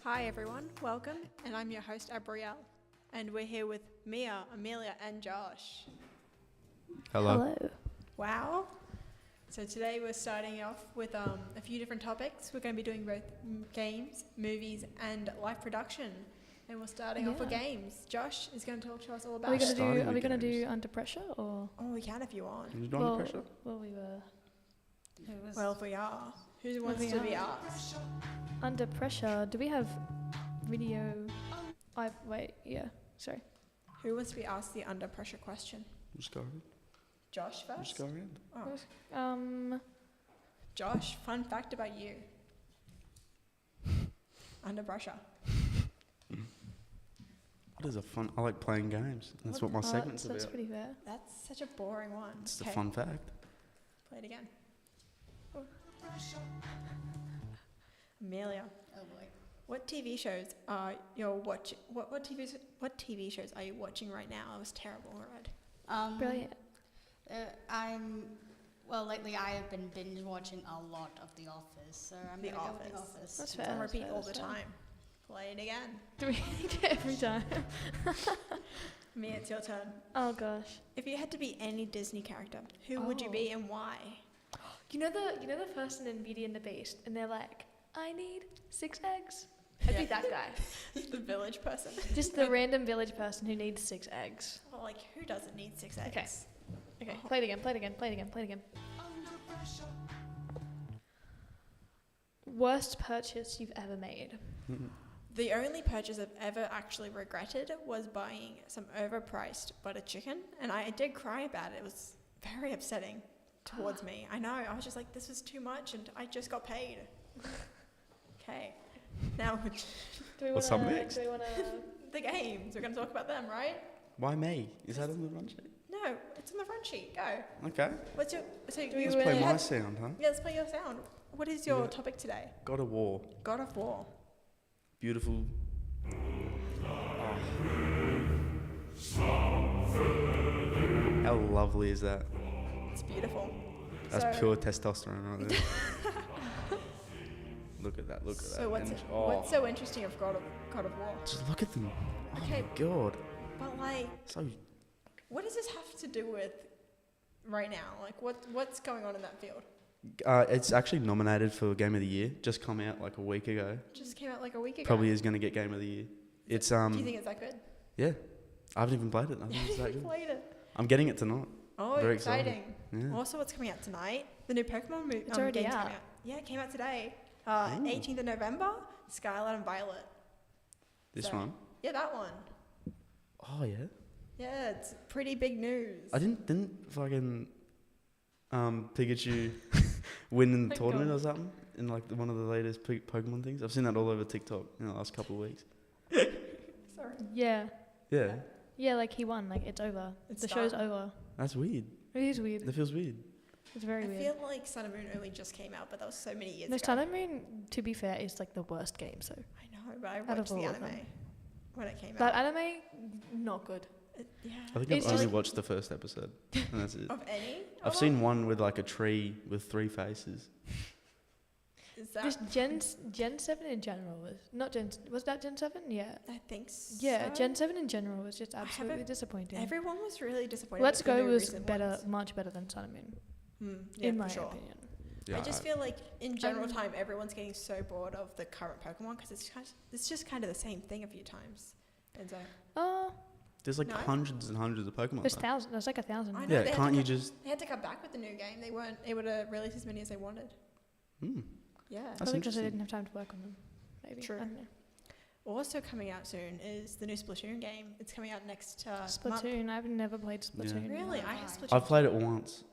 Hi everyone, welcome, and I'm your host Abrielle, and we're here with Mia, Amelia, and Josh. Hello. Wow. So today we're starting off with a few different topics. We're going to be doing both games, movies, and live production. And we're starting off with games. Josh is going to talk to us all about it. Are we going to do Under Pressure or? Oh, we can if you want. Can you do Under Pressure? Well, we were. Well, if we are. Who wants to be asked? Under Pressure. Do we have video? Sorry. Who wants to be asked the under pressure question? Just go around. Josh first? Just go around. Oh. Josh, fun fact about you. Under pressure. What is a fun... I like playing games. That's what my segment's about. That's pretty fair. That's such a boring one. It's a fun fact. Play it again. Oh. Amelia. Oh boy. What TV shows are you watching? What TV shows are you watching right now? I was terrible already. Brilliant. Lately I have been binge watching a lot of The Office, so I'm gonna go with The Office. That's It's fair. on repeat that's all fair, the that's time. Play it again. Do we get every time? Mia, it's your turn. Oh gosh. If you had to be any Disney character, who would you be and why? You know the person in Beauty and the Beast, and they're like, I need 6 eggs. I'd be that guy. The village person. Just the random village person who needs 6 eggs. Well, like, who doesn't need 6 eggs? Okay. Play it again. Worst purchase you've ever made? The only purchase I've ever actually regretted was buying some overpriced butter chicken, and I did cry about it. It was very upsetting towards me. I know. I was just like, this was too much, and I just got paid. Okay. Now, What's up next? Do we want to... the games. We're going to talk about them, right? Why me? Is that on the run sheet? No, it's on the front sheet. Go. Okay. What's your... So Let's play my sound, huh? Yeah, let's play your sound. What is your topic today? God of War. God of War. Beautiful. How lovely is that? It's beautiful. That's pure testosterone right there. Look at that, So And- what's so interesting of God of War? Just look at them. Okay. Oh my God. But like, So... what does this have to do with right now? Like, what's going on in that field? It's actually nominated for Game of the Year. Just come out like a week ago. Just came out like a week ago. Probably is going to get Game of the Year. It's Do you think it's that good? Yeah, I haven't even played it. I think it's that good. Played it. I'm getting it tonight. Oh, Very exciting! excited. Yeah. Also, what's coming out tonight? The new Pokemon movie. It's already game's out. coming out. Yeah, it came out today. 18th of November. Scarlet and Violet. This So- one. Yeah, that one. Oh yeah. Yeah, it's pretty big news. I didn't fucking Pikachu win in the Thank tournament God. or something in like one of the latest Pokemon things. I've seen that all over TikTok in the last couple of weeks. Sorry. Yeah. Yeah, Yeah, like he won. Like it's over. It's the show's done. over. that's weird. It is weird. That feels weird. It's very I weird. feel like Sun and Moon only just came out, but that was so many years No, ago. Sun and Moon, to be fair, is like the worst game. So I know, but I of watched the all of anime them. when it came that out. anime, not good. Yeah. I think It's I've only just- watched the first episode, and that's it. Of any? I've seen one with like a tree with 3 faces. Is that? Just Gen 7 in general was not Gen. Was that Gen 7? Yeah. I think so. Yeah, Gen 7 in general was just haven't- absolutely disappointing. Everyone was really disappointed. Let's with the Go new was recent better, ones. much better than Sun and Moon, Yeah, in for my sure. opinion. Yeah, I just feel like in general Um, time, everyone's getting so bored of the current Pokemon because it's just kind of the same thing a few times. And so there's like No? hundreds and hundreds of Pokemon. There's though. thousands. There's like 1,000. I know, Yeah, they had can't to you cut- just? they had to come back with the new game. They weren't able to release as many as they wanted. Hmm. Yeah. That's Probably because they interesting. didn't have time to work on them. Maybe. True. I don't know. Also coming out soon is the new Splatoon game. It's coming out next month. Splatoon. I've never played Splatoon. Really? I have Splatoon. I've played it once.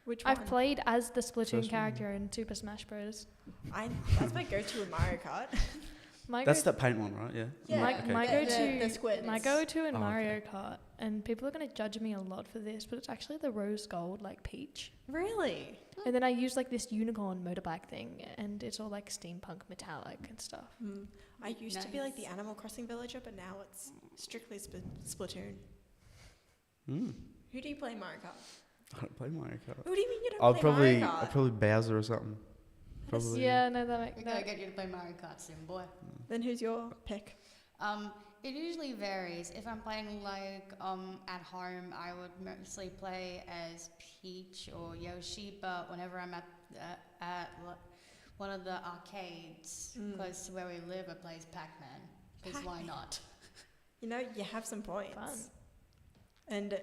Which one? I've played as the Splatoon First one. character in Super Smash Bros. That's my go-to in Mario Kart. My That's go- that paint one, right? Yeah. Yeah. My, Okay. my The- go-to, the squid my is- go-to in Oh, Mario okay. Kart, and people are gonna judge me a lot for this, but it's actually the rose gold like peach. Really? And then I use like this unicorn motorbike thing, and it's all like steampunk metallic and stuff. I used to be like the Nice. Animal Crossing villager, but now it's strictly Splatoon. Hmm. Who do you play in Mario Kart? I don't play Mario Kart. Who do you mean you don't I'll play probably Mario Kart? Bowser or something. probably. Yeah, no, that makes We gotta get you to play Mario Kart soon, boy. Then who's your pick? It usually varies. If I'm playing like at home, I would mostly play as Peach or Yoshi. But whenever I'm one of the arcades close to where we live, I play as Pac-Man. Because why not? You know, you have some points. Fun. And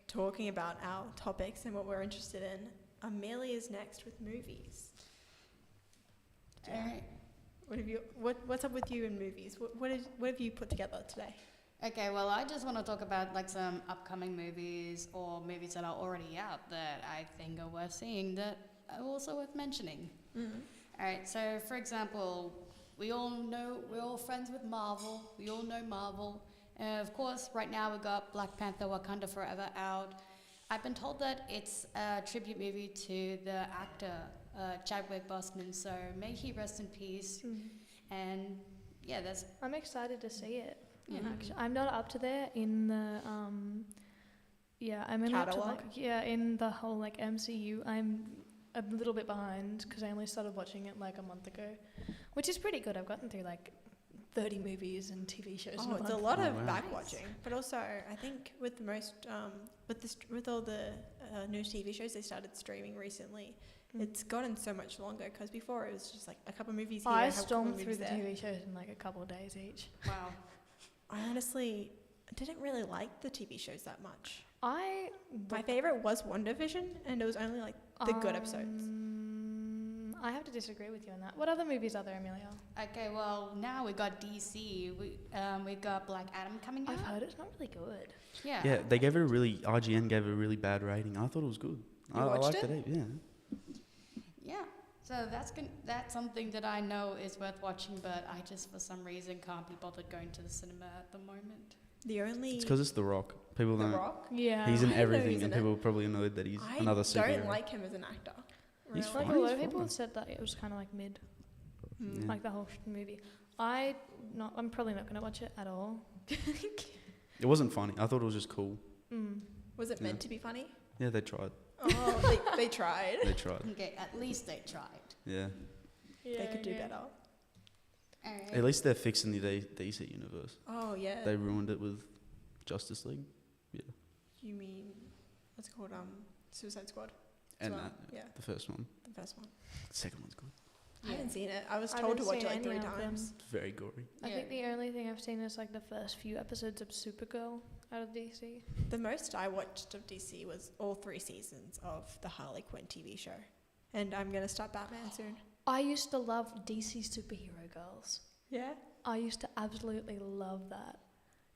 talking about our topics and what we're interested in, Amelia's next with movies. Alright. What's up with you in movies? What have you put together today? Okay, well, I just want to talk about like some upcoming movies or movies that are already out that I think are worth seeing that are also worth mentioning. Alright, so for example, we're all friends with Marvel. We all know Marvel. Of course, right now we've got Black Panther Wakanda Forever out. I've been told that it's a tribute movie to the actor Chadwick Boseman, so may he rest in peace. And yeah, that's... I'm excited to see it. Yeah. Actually, I'm not up to there in the I'm only up to Catalog? in the whole like MCU. I'm a little bit behind because I only started watching it like a month ago, which is pretty good. I've gotten through like 30 movies and TV shows. Oh, in a it's a month. lot of wow. back watching, but also I think with the most with all the new TV shows they started streaming recently, it's gotten so much longer because before it was just like a couple movies here, I a couple stormed movies through the there. TV shows in like a couple of days each. Wow. I honestly didn't really like the TV shows that much. My My favorite was WandaVision, and it was only like the good episodes. I have to disagree with you on that. What other movies are there, Amelia? Okay, well, now we got DC. We got Black Adam coming out. I've heard it's not really good. Yeah. Yeah, they gave it a really... IGN gave it a really bad rating. I thought it was good. I watched liked it? it, yeah. Yeah. So that's something that I know is worth watching, but I just for some reason can't be bothered going to the cinema at the moment. The only It's because it's The Rock. People The don't... Rock. Yeah. He's in I didn't know everything, he's and in it. people are probably annoyed that he's I another superhero. don't like him as an actor. He's Really. Like fine. a lot of He's people fine. said that it was kind of like mid, Yeah. like the whole movie. I'm probably not going to watch it at all. It wasn't funny. I thought it was just cool. Was it Yeah. meant to be funny? Yeah, they tried. Oh, they tried. They tried. Okay, at least they tried. Yeah. They could do better. Alright. At least they're fixing the DC universe. Oh yeah. They ruined it with Justice League. You mean what's it called? Suicide Squad. as And well. that, Yeah, the first one. the first one. The second one's good. I haven't seen it. I was I told to haven't watch it seen like 3 any of them. times. It's very gory. I Yeah. think the only thing I've seen is like the first few episodes of Supergirl out of DC. The most I watched of DC was all 3 seasons of the Harley Quinn TV show, and I'm gonna start Batman soon. I used to love DC superhero girls. Yeah. I used to absolutely love that.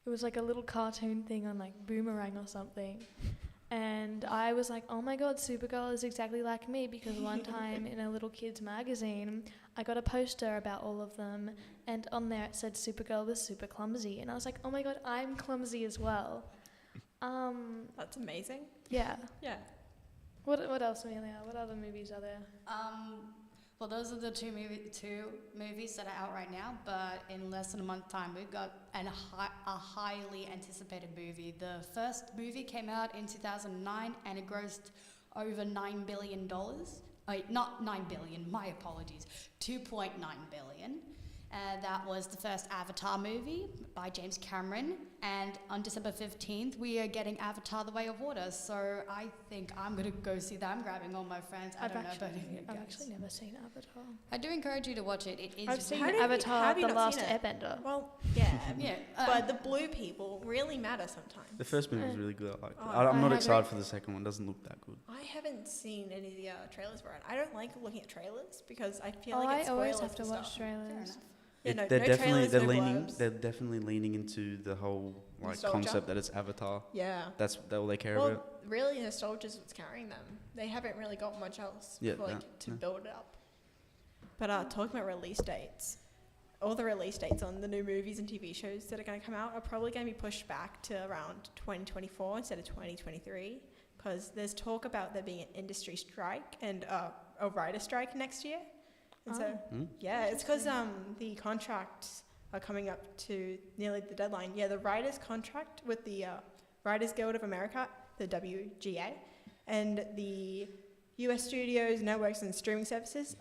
It was like a little cartoon thing on like Boomerang or something. And I was like, oh my god, Supergirl is exactly like me, because one time in a little kid's magazine, I got a poster about all of them, and on there it said Supergirl was super clumsy. And I was like, oh my god, I'm clumsy as well. That's amazing. Yeah. Yeah. What else, Amelia? What other movies are there? Well, those are the two movies that are out right now, but in less than a month's time, we've got a highly anticipated movie. The first movie came out in 2009, and it grossed over $9 billion. Not $9 billion, my apologies, $2.9 billion. That was the first Avatar movie by James Cameron, and on December 15th, we are getting Avatar: The Way of Water, so I think I'm going to go see that. I'm grabbing all my friends. I don't know about any of you I've guys. actually never seen Avatar. I do encourage you to watch it. It is I've seen How do you- Avatar: have you The not seen Last it? Airbender. Well, yeah. yeah, But the blue people really matter sometimes. The first movie was really good. I liked it. Oh, I'm I not haven't- excited for the second one. It doesn't look that good. I haven't seen any of the trailers for it. I don't like looking at trailers because I feel Oh, like it I spoils always have to the watch stuff. fair trailers. enough. Yeah, no, they're no definitely trailers, they're no blurbs. definitely leaning into the whole like Nostalgia? concept that it's Avatar. Yeah. That's all they care Well, about. really, nostalgia is what's carrying them. They haven't really got much else Yeah, to no. build it up. But talking about release dates, all the release dates on the new movies and TV shows that are going to come out are probably going to be pushed back to around 2024 instead of 2023, because there's talk about there being an industry strike and a writer strike next year. And so, yeah, it's because the contracts are coming up to nearly the deadline. Yeah, the writers' contract with the Writers Guild of America, the WGA, and the US studios, networks, and streaming services,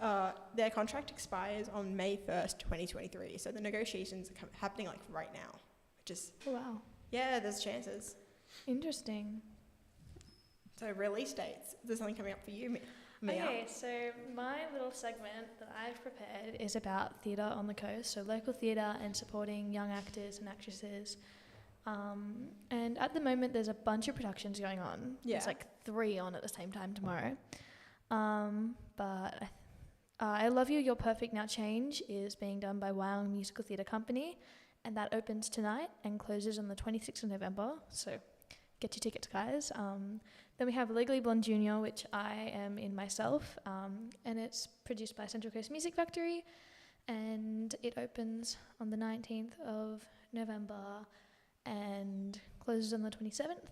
their contract expires on May 1st, 2023. So the negotiations are happening like right now. Just Oh, wow. yeah, there's chances. Interesting. So release dates. Is there something coming up for you, Mia? Okay, so my little segment that I've prepared is about theatre on the coast, so local theatre and supporting young actors and actresses. And at the moment, there's a bunch of productions going on. Yeah. There's like 3 on at the same time tomorrow. But I Love You, You're Perfect, Now Change is being done by Wyong Musical Theatre Company, and that opens tonight and closes on the 26th of November, so get your tickets, guys. Then we have Legally Blonde Junior, which I am in myself, and it's produced by Central Coast Music Factory, and it opens on the 19th of November and closes on the 27th.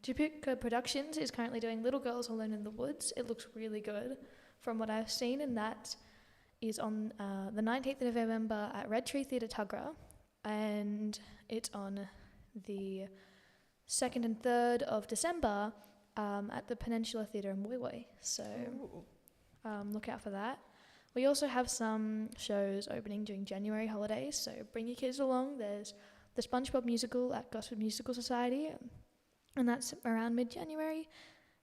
Jupiter Productions is currently doing Little Girls Alone in the Woods. It looks really good from what I've seen, and that is on the 19th of November at Red Tree Theatre Tuggerah, and it's on the 2nd and 3rd of December at the Peninsula Theatre in Woy Woy. So look out for that. We also have some shows opening during January holidays, so bring your kids along. There's the SpongeBob musical at Gosford Musical Society, and that's around mid-January.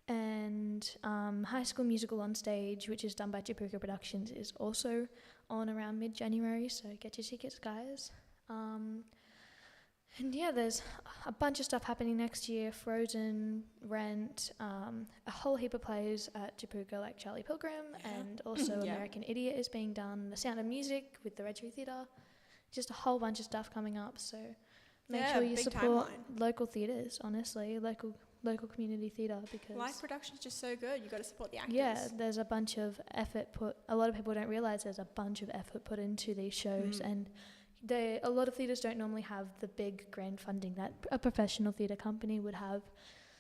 And High School Musical on Stage, which is done by Japuka Productions, is also on around mid-January, so get your tickets, guys. And yeah, there's a bunch of stuff happening next year. Frozen, Rent, a whole heap of plays at Japuka like Charlie Pilgrim, and also American Idiot is being done. The Sound of Music with the Red Tree Theatre. Just a whole bunch of stuff coming up, so make sure you support local theatres, honestly, local community theatre, because live production's just so good. You got to support the actors. Yeah, there's a bunch of effort put. A lot of people don't realise there's a bunch of effort put into these shows, and a lot of theatres don't normally have the big grand funding that a professional theatre company would have.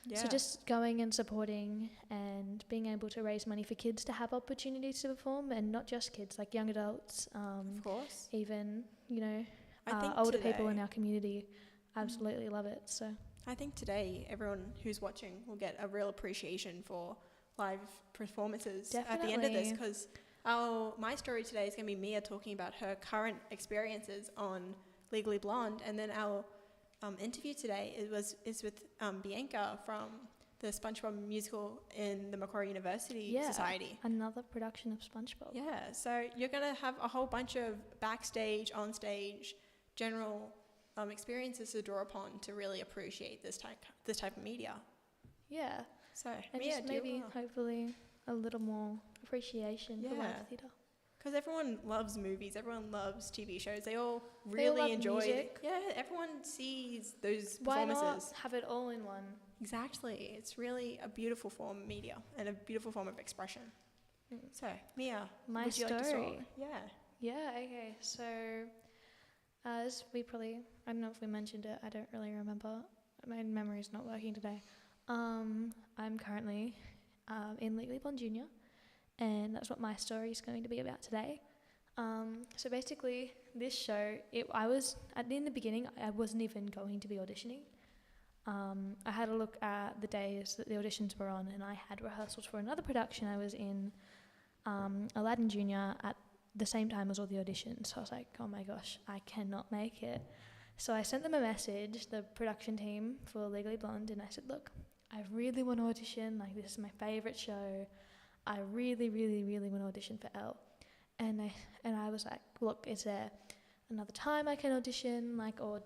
Yeah. So just going and supporting and being able to raise money for kids to have opportunities to perform, and not just kids, like young adults, of course, even I think older people in our community absolutely love it. So I think today everyone who's watching will get a real appreciation for live performances at the end of this, because my story today is going to be Mia talking about her current experiences on Legally Blonde, and then our interview today is with Bianca from the SpongeBob musical in the Macquarie University Society. Another production of SpongeBob. Yeah, so you're going to have a whole bunch of backstage, on-stage, general experiences to draw upon to really appreciate this type of media. Yeah. So and Mia, just maybe, hopefully, a little more appreciation for live theatre. Because everyone loves movies, everyone loves TV shows. They all really enjoy music. Yeah, everyone sees those performances. Why not have it all in one? Exactly. It's really a beautiful form of media and a beautiful form of expression. So, Mia, my would you story. like to start? Yeah, okay. So, as we probably, I don't know if we mentioned it, I don't really remember. My memory's not working today. I'm currently in Legally Blonde Junior, and that's what my story is going to be about today. So basically, this show, in the beginning, I wasn't even going to be auditioning. I had a look at the days that the auditions were on, and I had rehearsals for another production. I was in Aladdin Junior at the same time as all the auditions. So I was like, oh my gosh, I cannot make it. So I sent them a message, the production team for Legally Blonde, and I said, look, I really want to audition. Like, this is my favourite show. I really, really, really want to audition for Elle. And I was like, look, is there another time I can audition? Like, or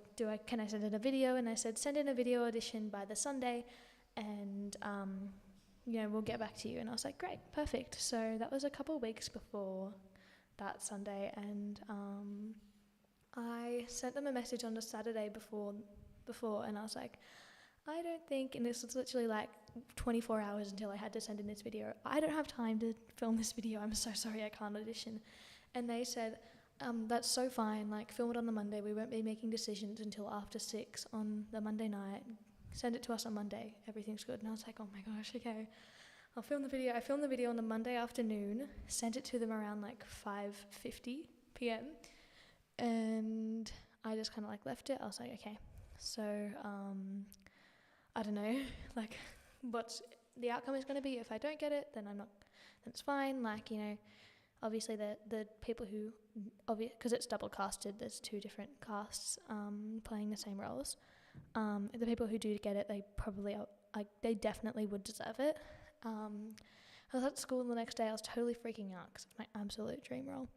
can I send in a video? And I said, send in a video audition by the Sunday, and we'll get back to you. And I was like, great, perfect. So that was a couple of weeks before that Sunday, and I sent them a message on the Saturday before, and I was like, I don't think, and this was literally like 24 hours until I had to send in this video, I don't have time to film this video, I'm so sorry, I can't audition. And they said, that's so fine, like, film it on the Monday, we won't be making decisions until after 6 on the Monday night, send it to us on Monday, everything's good. And I was like, oh my gosh, okay, I'll film the video. I filmed the video on the Monday afternoon, sent it to them around like 5:50 p.m, and I just kind of like left it. I was like, okay, so I don't know, like, what's the outcome is going to be. If I don't get it, then then it's fine. Like, you know, obviously the people who, because it's double casted, there's 2 different casts playing the same roles. The people who do get it, they probably are, like, they definitely would deserve it. I was at school the next day. I was totally freaking out because it's my absolute dream role.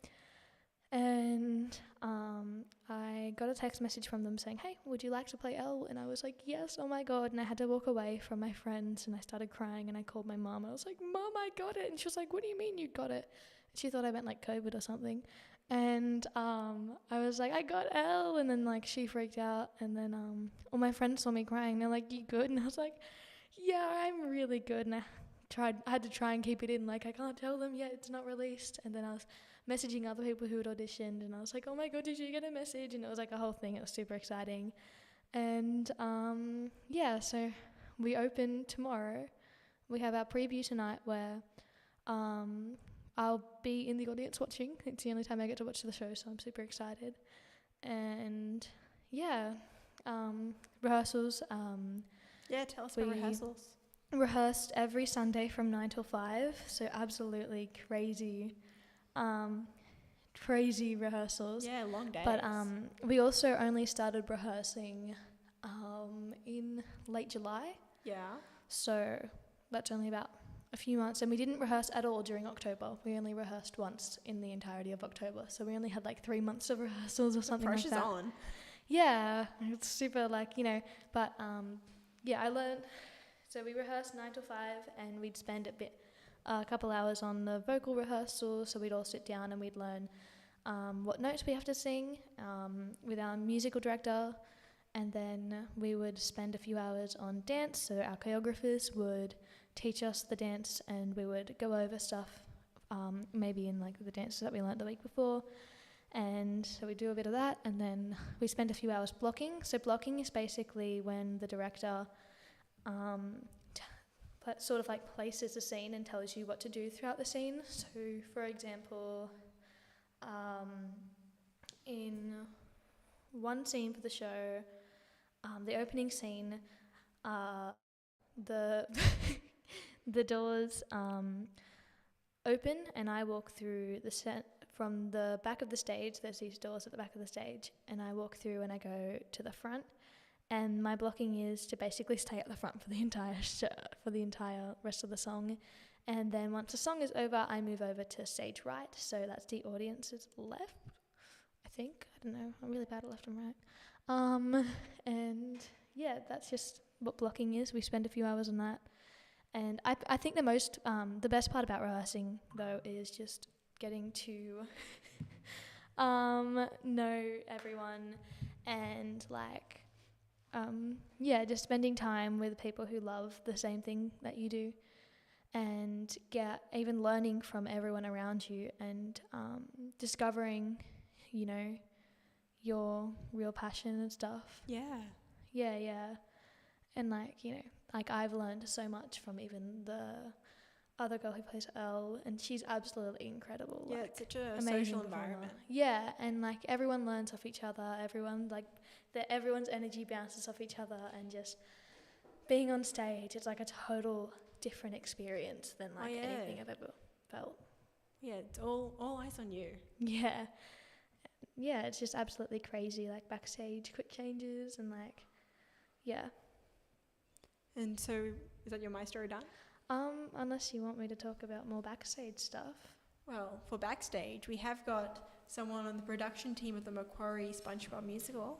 And I got a text message from them saying, hey, would you like to play Elle? And I was like, yes, oh my God. And I had to walk away from my friends and I started crying and I called my mum. I was like, Mum, I got it. And she was like, what do you mean you got it? And she thought I meant like COVID or something. And I was like, I got Elle. And then like she freaked out. And then all my friends saw me crying. They're like, you good? And I was like, yeah, I'm really good. And I had to try and keep it in, like, I can't tell them yet, it's not released. And then I was messaging other people who had auditioned and I was like, oh my God, did you get a message? And it was like a whole thing. It was super exciting. And so we open tomorrow. We have our preview tonight where I'll be in the audience watching. It's the only time I get to watch the show, so I'm super excited. And rehearsals. Tell us about rehearsals. Rehearsed every Sunday from 9 till 5, so absolutely crazy rehearsals. Yeah, long days. But we also only started rehearsing in late July. Yeah. So that's only about a few months, and we didn't rehearse at all during October. We only rehearsed once in the entirety of October, so we only had like 3 months of rehearsals or something like that. The pressure's on. Yeah, it's super, like, you know, but I learned. So we rehearsed 9 till 5 and we'd spend a couple hours on the vocal rehearsal. So we'd all sit down and we'd learn what notes we have to sing with our musical director. And then we would spend a few hours on dance. So our choreographers would teach us the dance and we would go over stuff maybe in like the dances that we learnt the week before. And so we do a bit of that and then we spend a few hours blocking. So blocking is basically when the director sort of like places the scene and tells you what to do throughout the scene. So for example, in one scene for the show, the opening scene, the the doors open and I walk through the set from the back of the stage. There's these doors at the back of the stage and I walk through and I go to the front. And my blocking is to basically stay at the front for the entire for the entire rest of the song. And then once the song is over, I move over to stage right. So that's the audience's left, I think. I don't know. I'm really bad at left and right. And yeah, that's just what blocking is. We spend a few hours on that. And I think the best part about rehearsing, though, is just getting to know everyone and, like, just spending time with people who love the same thing that you do and even learning from everyone around you and discovering, you know, your real passion and stuff. Yeah. Yeah. And, like, you know, like I've learned so much from even the other girl who plays Elle, and she's absolutely incredible. Yeah, like, it's such a amazing social performer. environment. Yeah, and like everyone learns off each other. Everyone everyone's energy bounces off each other, and just being on stage, it's like a total different experience than like anything I've ever felt. Yeah, it's all eyes on you. Yeah, it's just absolutely crazy. Like backstage, quick changes, and like, yeah. And so, is that your My Story done? Unless you want me to talk about more backstage stuff. Well, for backstage, we have got someone on the production team of the Macquarie SpongeBob musical.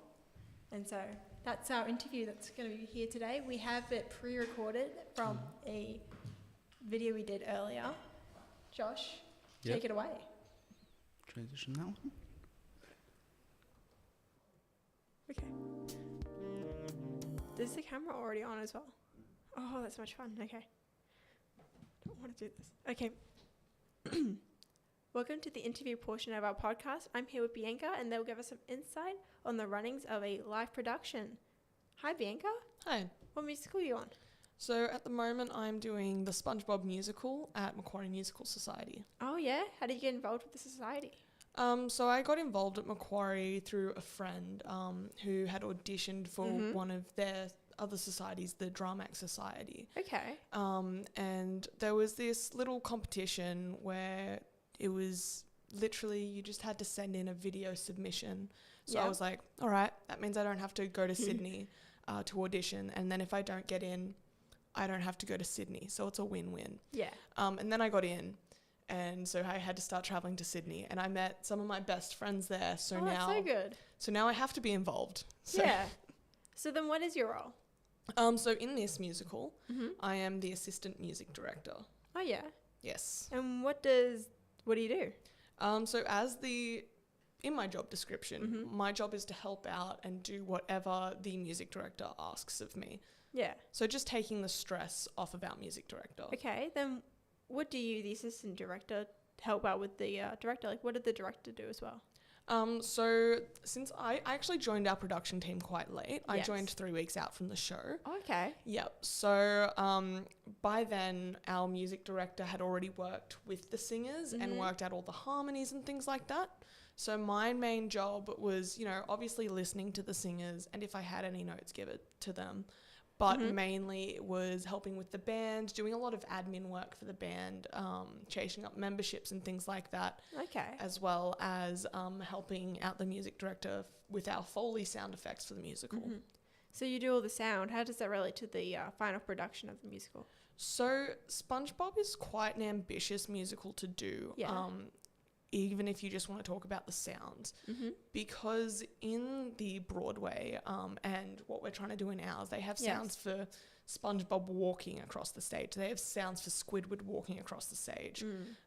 And so that's our interview that's going to be here today. We have it pre-recorded from a video we did earlier. Josh, take it away. Transition that one. Okay. Is the camera already on as well? Oh, that's much fun. Okay. Don't want to do this. Okay. Welcome to the interview portion of our podcast. I'm here with Bianca, and they'll give us some insight on the runnings of a live production. Hi, Bianca. Hi. What musical are you on? So at the moment, I'm doing the SpongeBob musical at Macquarie Musical Society. Oh, yeah? How did you get involved with the society? So I got involved at Macquarie through a friend who had auditioned for one of their other societies, the Dramac Society. Okay. And there was this little competition where it was literally you just had to send in a video submission. So I was like, all right, that means I don't have to go to Sydney to audition. And then if I don't get in, I don't have to go to Sydney. So it's a win-win. Yeah. And then I got in. And so I had to start traveling to Sydney. And I met some of my best friends there. So That's so good. So now I have to be involved. So, Yeah. So then what is your role? So in this musical, I am the assistant music director. Oh, yeah. Yes. And what do you do? So in my job description, my job is to help out and do whatever the music director asks of me. Yeah. So just taking the stress off of our music director. Okay. Then what do you, the assistant director, help out with the director? Like, what did the director do as well? So since I actually joined our production team quite late, I Yes. joined 3 weeks out from the show. Okay. Yep. So by then, our music director had already worked with the singers and worked out all the harmonies and things like that. So my main job was, obviously listening to the singers, and if I had any notes, give it to them. But mainly it was helping with the band, doing a lot of admin work for the band, chasing up memberships and things like that. Okay. As well as helping out the music director with our Foley sound effects for the musical. So you do all the sound. How does that relate to the final production of the musical? So SpongeBob is quite an ambitious musical to do. Yeah. Even if you just want to talk about the sounds. Because in the Broadway and what we're trying to do in ours, they have sounds for SpongeBob walking across the stage. They have sounds for Squidward walking across the stage.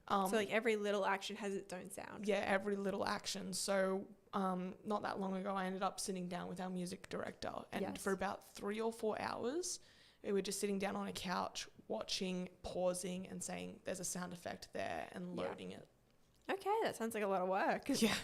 So like every little action has its own sound. Yeah, every little action. So not that long ago, I ended up sitting down with our music director, and for about 3 or 4 hours, we were just sitting down on a couch, watching, pausing, and saying, there's a sound effect there, and loading it. Okay, that sounds like a lot of work. Yeah.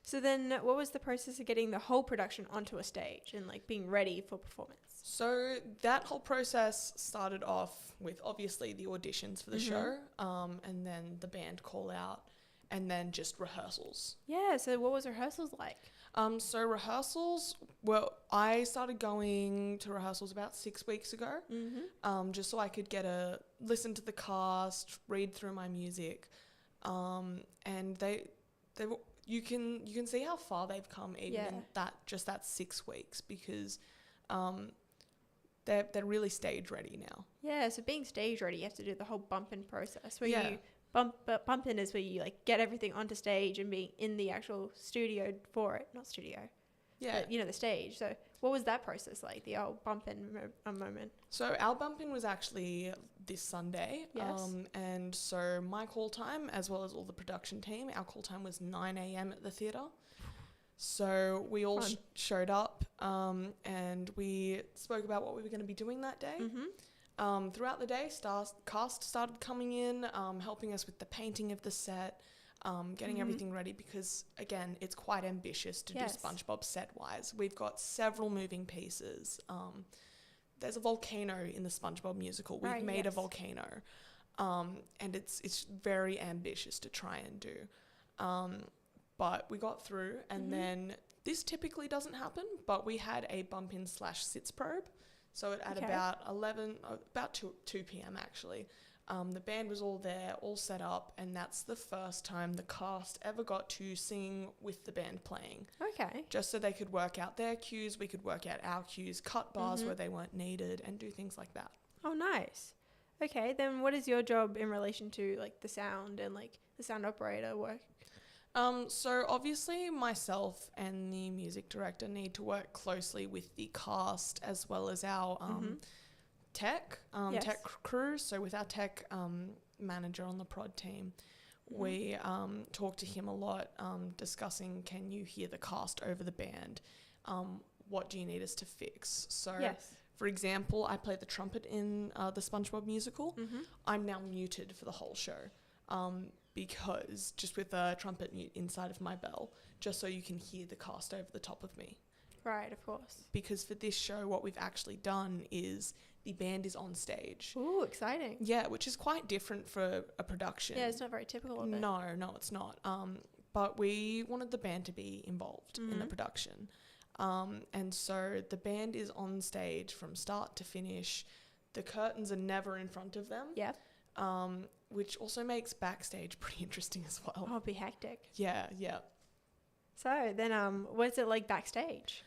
So then what was the process of getting the whole production onto a stage and like being ready for performance? So that whole process started off with obviously the auditions for the show, and then the band call out, and then just rehearsals. Yeah, so what was rehearsals like? So rehearsals, well, I started going to rehearsals about 6 weeks ago, just so I could listen to the cast, read through my music, and you can see how far they've come even in that 6 weeks, because they're really stage ready now. Yeah, so being stage ready, you have to do the whole bump-in process where you bump in is where you like get everything onto stage and being in the actual studio for it, not studio. Yeah. But, the stage. So what was that process like, the old bump-in moment? So our bump-in was actually this Sunday. Yes. And so my call time, as well as all the production team, our call time was 9 a.m. at the theatre. So we all showed up and we spoke about what we were going to be doing that day. Throughout the day, cast started coming in, helping us with the painting of the set, getting everything ready, because, again, it's quite ambitious to do SpongeBob set-wise. We've got several moving pieces. There's a volcano in the SpongeBob musical. We've made a volcano, and it's very ambitious to try and do. But we got through, and then this typically doesn't happen, but we had a bump-in/sits probe. So at about 2 p.m. actually, the band was all there, all set up, and that's the first time the cast ever got to sing with the band playing. Okay. Just so they could work out their cues, we could work out our cues, cut bars where they weren't needed, and do things like that. Oh, nice. Okay, then what is your job in relation to like the sound and like the sound operator work? So obviously myself and the music director need to work closely with the cast as well as our tech crew. So with our tech manager on the prod team, we talk to him a lot, discussing, can you hear the cast over the band? What do you need us to fix? So for example, I play the trumpet in the SpongeBob musical. I'm now muted for the whole show. Because just with a trumpet mute inside of my bell, just so you can hear the cast over the top of me. Right, of course. Because for this show, what we've actually done is the band is on stage. Ooh, exciting. Yeah, which is quite different for a production. Yeah, it's not very typical of it. No, it's not. But we wanted the band to be involved in the production. And so the band is on stage from start to finish. The curtains are never in front of them. Yeah. Which also makes backstage pretty interesting as well. Oh, it'd be hectic. Yeah, yeah. So then, what's it like backstage?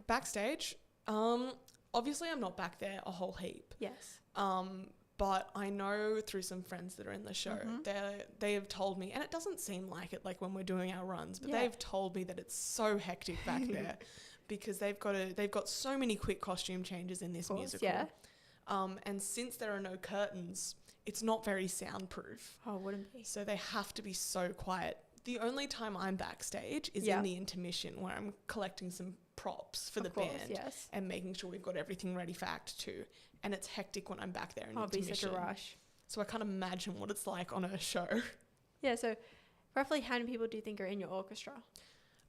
Backstage, obviously I'm not back there a whole heap. Yes. But I know through some friends that are in the show, they have told me, and it doesn't seem like it like when we're doing our runs, but they've told me that it's so hectic back there because they've got so many quick costume changes in this musical. Yeah. And since there are no curtains, it's not very soundproof. Oh, wouldn't be. So they have to be so quiet. The only time I'm backstage is in the intermission where I'm collecting some props for the band and making sure we've got everything ready for Act 2. And it's hectic when I'm back there in intermission. It'd be such a rush. So I can't imagine what it's like on a show. Yeah, so roughly how many people do you think are in your orchestra?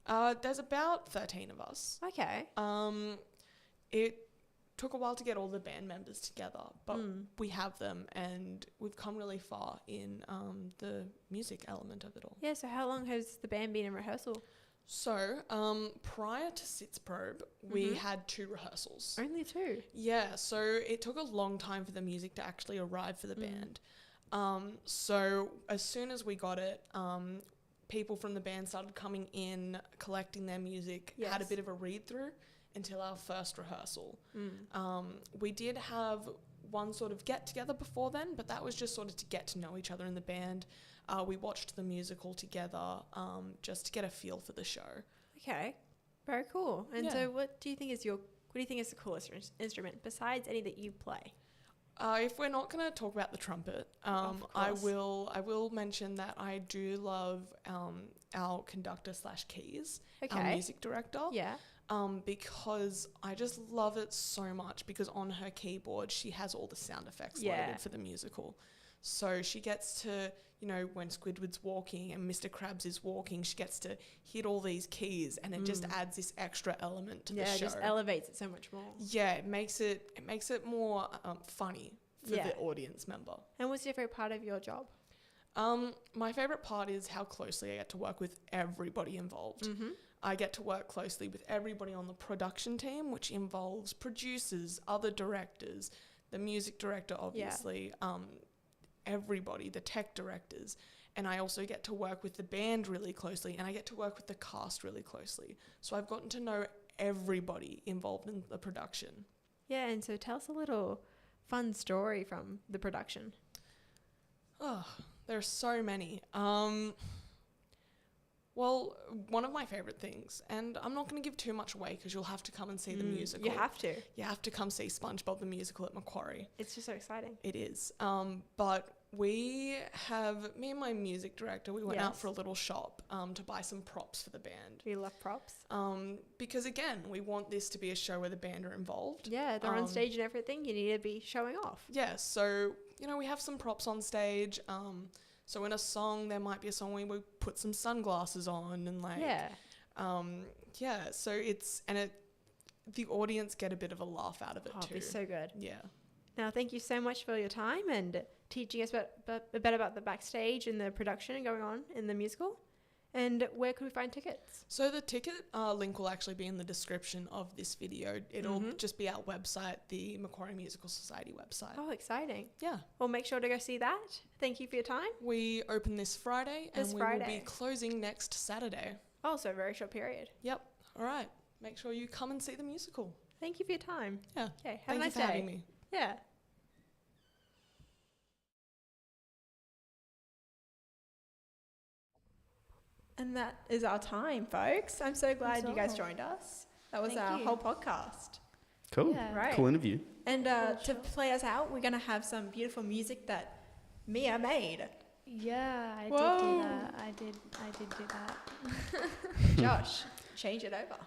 There's about 13 of us. Okay. It took a while to get all the band members together, but we have them and we've come really far in the music element of it all. Yeah, so how long has the band been in rehearsal? So, prior to Sitzprobe, we had 2 rehearsals. Only 2? Yeah, so it took a long time for the music to actually arrive for the band. So as soon as we got it, people from the band started coming in, collecting their music, had a bit of a read-through until our first rehearsal. We did have one sort of get-together before then, but that was just sort of to get to know each other in the band. We watched the musical together just to get a feel for the show. Okay. Very cool. And so what do you think is the coolest instrument besides any that you play? If we're not going to talk about the trumpet, I will mention that I do love our conductor / keys, our music director. Yeah. Because I just love it so much because on her keyboard she has all the sound effects loaded for the musical. So she gets to, when Squidward's walking and Mr. Krabs is walking, she gets to hit all these keys and it just adds this extra element to the show. Yeah, it just elevates it so much more. Yeah, it makes it more funny for the audience member. And what's your favorite part of your job? My favorite part is how closely I get to work with everybody involved. I get to work closely with everybody on the production team, which involves producers, other directors, the music director, obviously, everybody, the tech directors. And I also get to work with the band really closely, and I get to work with the cast really closely. So I've gotten to know everybody involved in the production. Yeah, and so tell us a little fun story from the production. Oh, there are so many. Well, one of my favorite things, and I'm not going to give too much away because you'll have to come and see the musical. You have to. You have to come see SpongeBob the Musical at Macquarie. It's just so exciting. It is. But me and my music director, we went out for a little shop to buy some props for the band. We love props. Because again, we want this to be a show where the band are involved. Yeah, they're on stage and everything. You need to be showing off. Yeah, so, we have some props on stage. So in a song, there might be a song where we put some sunglasses on and so the audience get a bit of a laugh out of it too. It'd be so good. Yeah. Now, thank you so much for your time and teaching us a bit about the backstage and the production going on in the musical. And where could we find tickets? So the ticket link will actually be in the description of this video. It'll just be our website, the Macquarie Musical Society website. Oh, exciting. Yeah. Well, make sure to go see that. Thank you for your time. We open this Friday and we will be closing next Saturday. Oh, so a very short period. Yep. All right. Make sure you come and see the musical. Thank you for your time. Yeah. Okay. Have a nice day. Thank you for having me. Yeah. And that is our time, folks. I'm so glad you guys joined us. That was our whole podcast. Cool. Yeah. Right. Cool interview. And to play us out, we're going to have some beautiful music that Mia made. Yeah, I did do that. I did do that. Josh, change it over.